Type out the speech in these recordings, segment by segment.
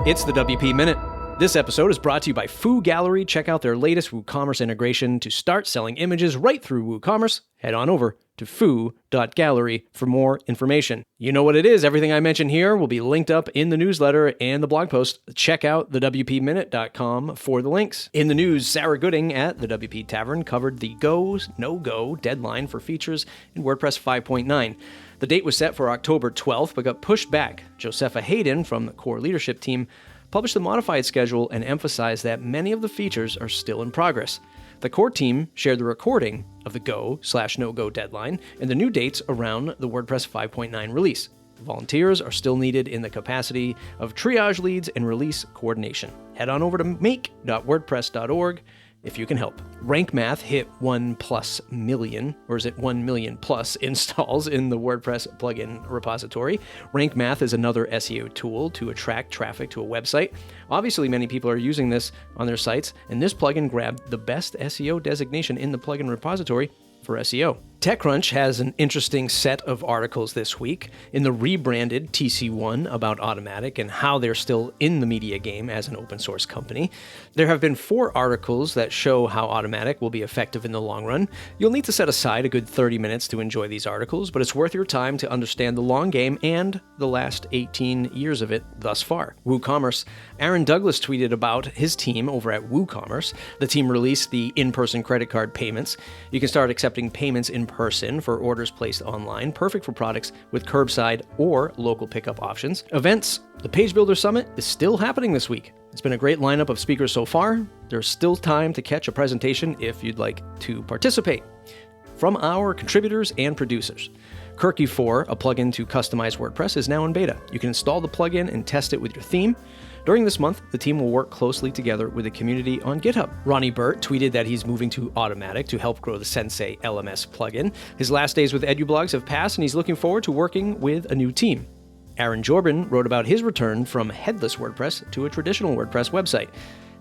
It's the WP Minute. This episode is brought to you by Foo Gallery. Check out their latest WooCommerce integration to start selling images right through WooCommerce. Head on over to foo.gallery for more information. You know what it is. Everything I mention here will be linked up in the newsletter and the blog post. Check out thewpminute.com for the links. In the news, Sarah Gooding at the WP Tavern covered the go, no-go deadline for features in WordPress 5.9. The date was set for October 12th, but got pushed back. Josepha Hayden from the core leadership team published the modified schedule and emphasized that many of the features are still in progress. The core team shared the recording of the go/no-go deadline and the new dates around the WordPress 5.9 release. Volunteers are still needed in the capacity of triage leads and release coordination. Head on over to make.wordpress.org if you can help. Rank Math hit 1+ million, or is it 1 million plus installs in the WordPress plugin repository. Rank Math is another SEO tool to attract traffic to a website. Obviously, many people are using this on their sites, and this plugin grabbed the best SEO designation in the plugin repository for SEO. TechCrunch has an interesting set of articles this week in the rebranded TC1 about Automattic and how they're still in the media game as an open source company. There have been 4 articles that show how Automattic will be effective in the long run. You'll need to set aside a good 30 minutes to enjoy these articles, but it's worth your time to understand the long game and the last 18 years of it thus far. WooCommerce. Aaron Douglas tweeted about his team over at WooCommerce. The team released the in-person credit card payments. You can start accepting payments in person for orders placed online, perfect for products with curbside or local pickup options. Events. The Page Builder Summit is still happening this week. It's been a great lineup of speakers so far. There's still time to catch a presentation if you'd like to participate. From our contributors and producers. Kirky 4, a plugin to customize WordPress, is now in beta. You can install the plugin and test it with your theme. During this month, the team will work closely together with the community on GitHub. Ronnie Burt tweeted that he's moving to Automattic to help grow the Sensei LMS plugin. His last days with EduBlogs have passed, and he's looking forward to working with a new team. Aaron Jorbin wrote about his return from headless WordPress to a traditional WordPress website.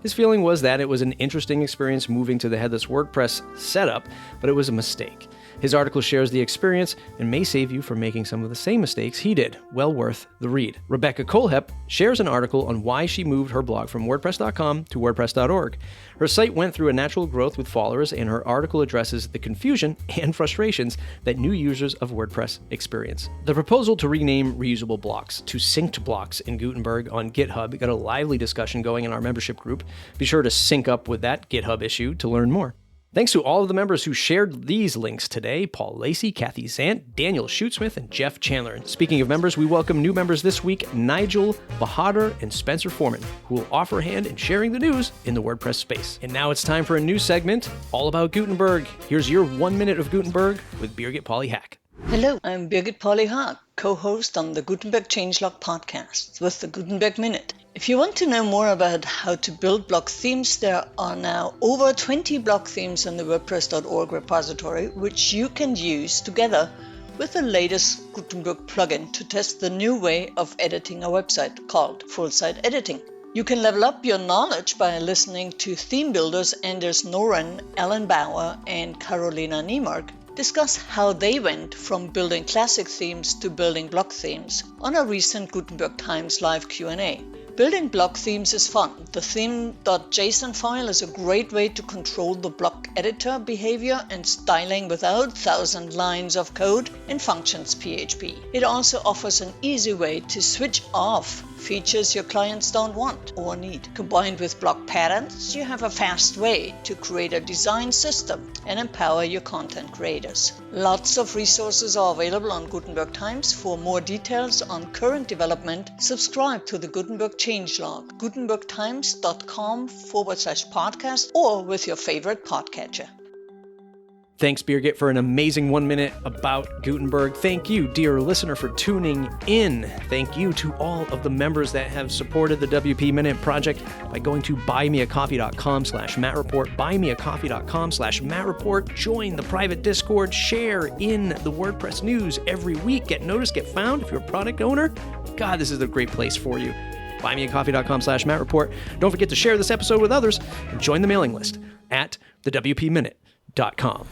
His feeling was that it was an interesting experience moving to the headless WordPress setup, but it was a mistake. His article shares the experience and may save you from making some of the same mistakes he did. Well worth the read. Rebecca Kohlhepp shares an article on why she moved her blog from WordPress.com to WordPress.org. Her site went through a natural growth with followers, and her article addresses the confusion and frustrations that new users of WordPress experience. The proposal to rename reusable blocks to synced blocks in Gutenberg on GitHub got a lively discussion going in our membership group. Be sure to sync up with that GitHub issue to learn more. Thanks to all of the members who shared these links today: Paul Lacey, Kathy Zant, Daniel Schutzsmith, and Jeff Chandler. Speaking of members, we welcome new members this week, Nigel Bahadur and Spencer Foreman, who will offer a hand in sharing the news in the WordPress space. And now it's time for a new segment all about Gutenberg. Here's your 1 minute of Gutenberg with Birgit Polly Hack. Hello, I'm Birgit Polly Hack, co-host on the Gutenberg Changelog podcast with the Gutenberg Minute. If you want to know more about how to build block themes, there are now over 20 block themes in the WordPress.org repository, which you can use together with the latest Gutenberg plugin to test the new way of editing a website called full site editing. You can level up your knowledge by listening to theme builders Anders Noren, Alan Bauer, and Carolina Niemark discuss how they went from building classic themes to building block themes on a recent Gutenberg Times live Q&A. Building block themes is fun. The theme.json file is a great way to control the block editor behavior and styling without 1,000 lines of code in functions PHP. It also offers an easy way to switch off features your clients don't want or need. Combined with block patterns, you have a fast way to create a design system and empower your content creators. Lots of resources are available on Gutenberg Times. For more details on current development, subscribe to the Gutenberg Changelog, gutenbergtimes.com/podcast, or with your favorite podcatcher. Thanks, Birgit, for an amazing 1 minute about Gutenberg. Thank you, dear listener, for tuning in. Thank you to all of the members that have supported the WP Minute project by going to buymeacoffee.com/mattreport, buymeacoffee.com/mattreport. Join the private Discord, share in the WordPress news every week, get noticed, get found. If you're a product owner, God, this is a great place for you. buymeacoffee.com/mattreport. Don't forget to share this episode with others and join the mailing list at thewpminute.com.